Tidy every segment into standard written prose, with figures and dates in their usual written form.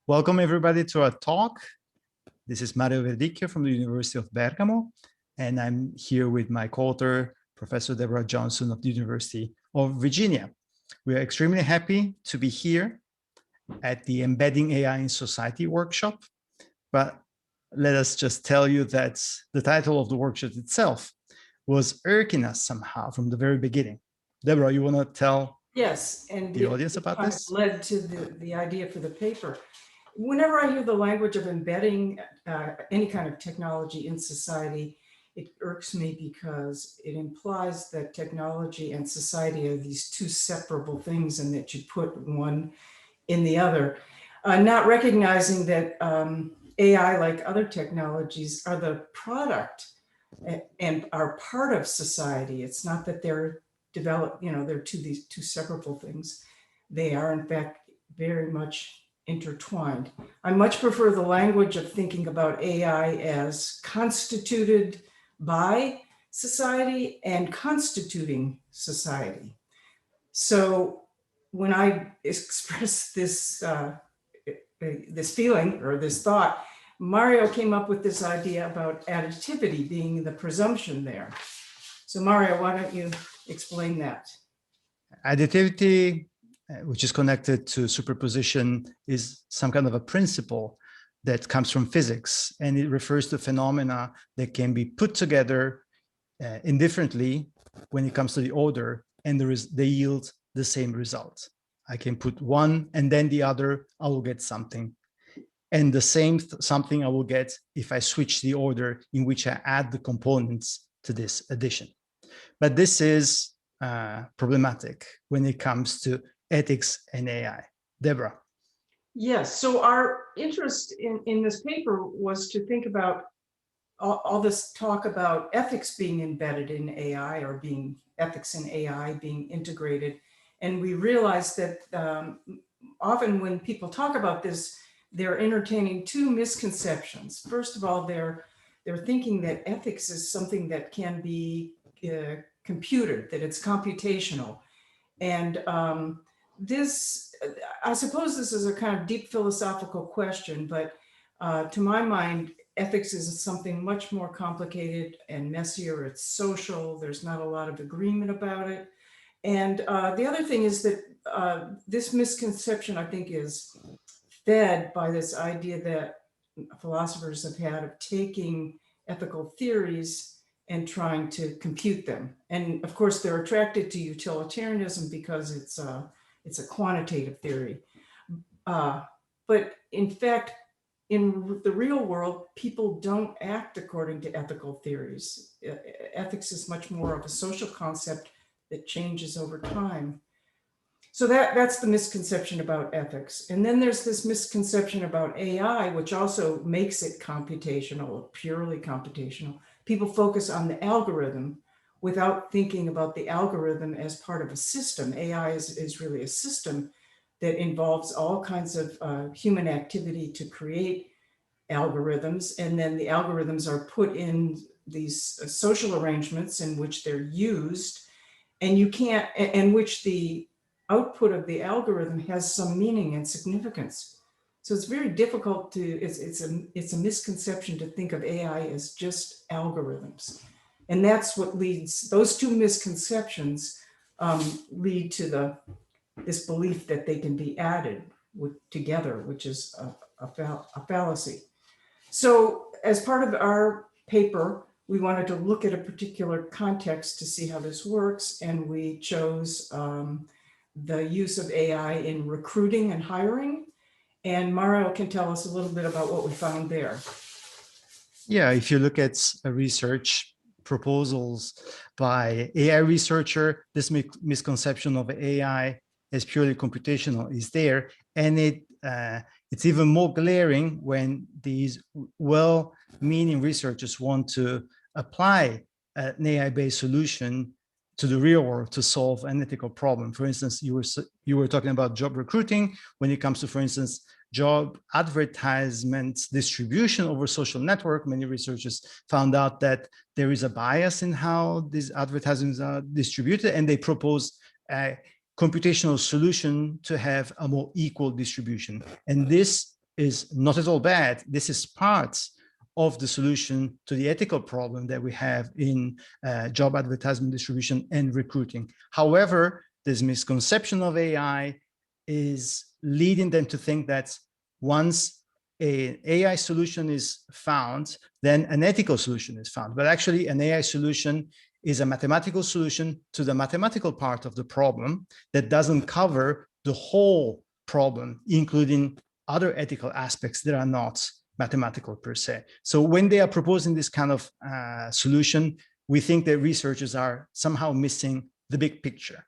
Welcome everybody to our talk. This is Mario Verdicchio from the University of Bergamo, and I'm here with my co-author, Professor Deborah Johnson of the University of Virginia. We are extremely happy to be here at the Embedding AI in Society workshop, but let us just tell you that the title of the workshop itself was irking us somehow from the very beginning. Deborah, you want to tell the audience about this? Led to the idea for the paper. Whenever I hear the language of embedding any kind of technology in society, it irks me because it implies that technology and society are these two separable things and that you put one in the other, not recognizing that AI, like other technologies, are the product and are part of society. It's not that they're developed, they're these two separable things. They are, in fact, very much intertwined. I much prefer the language of thinking about AI as constituted by society and constituting society. So when I express this feeling or this thought, Mario came up with this idea about additivity being the presumption there. So Mario, why don't you explain that? Additivity, which is connected to superposition, is some kind of a principle that comes from physics, and it refers to phenomena that can be put together indifferently when it comes to the order, and they yield the same result. I can put one and then the other, I will get something. And the same something I will get if I switch the order in which I add the components to this addition. But this is problematic when it comes to ethics and AI. Deborah. Yes, so our interest in this paper was to think about all this talk about ethics being embedded in AI or ethics in AI being integrated. And we realized that often when people talk about this, they're entertaining two misconceptions. First of all, they're thinking that ethics is something that can be computed, that it's computational. And I suppose this is a kind of deep philosophical question, but to my mind, ethics is something much more complicated and messier. It's social. There's not a lot of agreement about it. And the other thing is that this misconception, I think, is fed by this idea that philosophers have had of taking ethical theories and trying to compute them. And of course, they're attracted to utilitarianism because it's a quantitative theory. But in fact, in the real world, people don't act according to ethical theories. Ethics is much more of a social concept that changes over time. So that's the misconception about ethics. And then there's this misconception about AI, which also makes it computational, purely computational. People focus on the algorithm without thinking about the algorithm as part of a system. AI is really a system that involves all kinds of human activity to create algorithms. And then the algorithms are put in these social arrangements in which they're used, and in which the output of the algorithm has some meaning and significance. So it's very difficult it's a misconception to think of AI as just algorithms. And that's what those two misconceptions lead to this belief that they can be added together, which is a fallacy. So as part of our paper, we wanted to look at a particular context to see how this works, and we chose the use of AI in recruiting and hiring. And Mario can tell us a little bit about what we found there. Yeah, if you look at research proposals by AI researcher, this misconception of AI as purely computational is there. And it's even more glaring when these well-meaning researchers want to apply an AI-based solution to the real world to solve an ethical problem. For instance, you were talking about job recruiting. When it comes to, for instance, job advertisements distribution over social network, many researchers found out that there is a bias in how these advertisements are distributed, and they propose a computational solution to have a more equal distribution. And this is not at all bad. This is part of the solution to the ethical problem that we have in job advertisement distribution and recruiting. However, this misconception of AI is leading them to think that once an AI solution is found, then an ethical solution is found. But actually, an AI solution is a mathematical solution to the mathematical part of the problem that doesn't cover the whole problem, including other ethical aspects that are not mathematical per se. So when they are proposing this kind of solution, we think that researchers are somehow missing the big picture.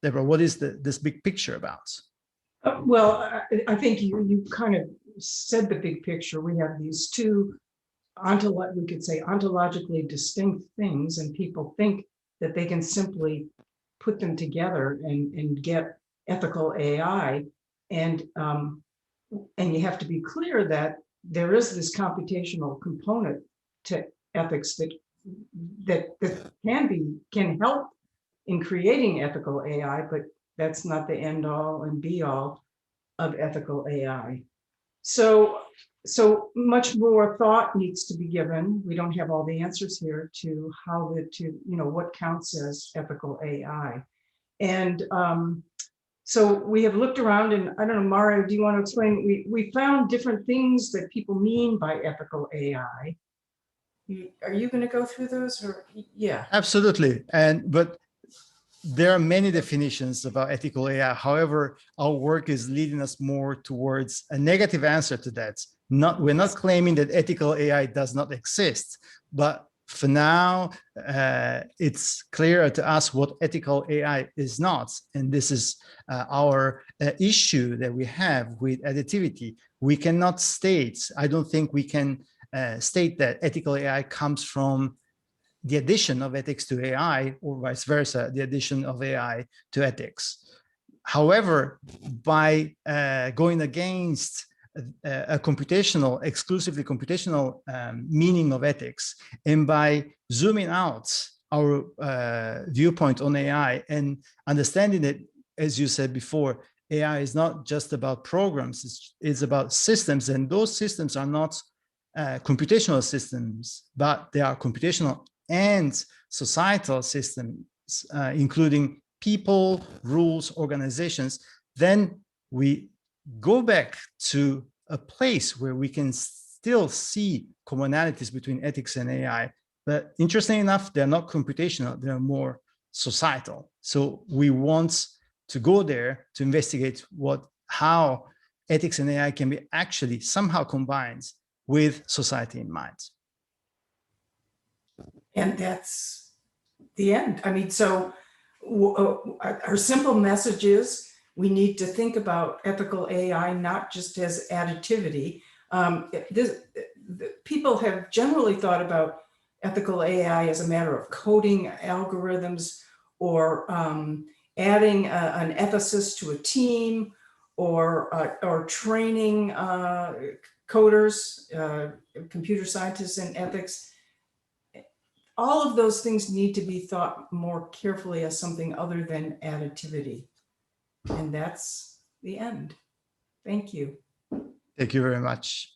Deborah, what is this big picture about? Well, I think you kind of said the big picture. We have these two we could say ontologically distinct things, and people think that they can simply put them together and get ethical AI. And you have to be clear that there is this computational component to ethics that can help in creating ethical AI, but that's not the end all and be all of ethical AI. So much more thought needs to be given. We don't have all the answers here to what counts as ethical AI. And so we have looked around, and I don't know, Mario, do you want to explain? We found different things that people mean by ethical AI. Are you going to go through those, or yeah? Absolutely. But there are many definitions about ethical AI. However, our work is leading us more towards a negative answer to that. We're not claiming that ethical AI does not exist, but for now, it's clearer to us what ethical AI is not. And this is our issue that we have with additivity. We cannot state, I don't think we can state that ethical AI comes from the addition of ethics to AI, or vice versa, the addition of AI to ethics. However, by going against a exclusively computational meaning of ethics, and by zooming out our viewpoint on AI and understanding that, as you said before, AI is not just about programs, it's about systems, and those systems are not computational systems, but they are computational and societal systems, including people, rules, organizations. Then we go back to a place where we can still see commonalities between ethics and AI. But interestingly enough, they're not computational, they're more societal. So we want to go there to investigate how ethics and AI can be actually somehow combined with society in mind. And that's the end. I mean, so our simple message is we need to think about ethical AI not just as additivity. People have generally thought about ethical AI as a matter of coding algorithms, or adding an ethicist to a team, or training coders, computer scientists in ethics. All of those things need to be thought more carefully as something other than additivity. And that's the end. Thank you. Thank you very much.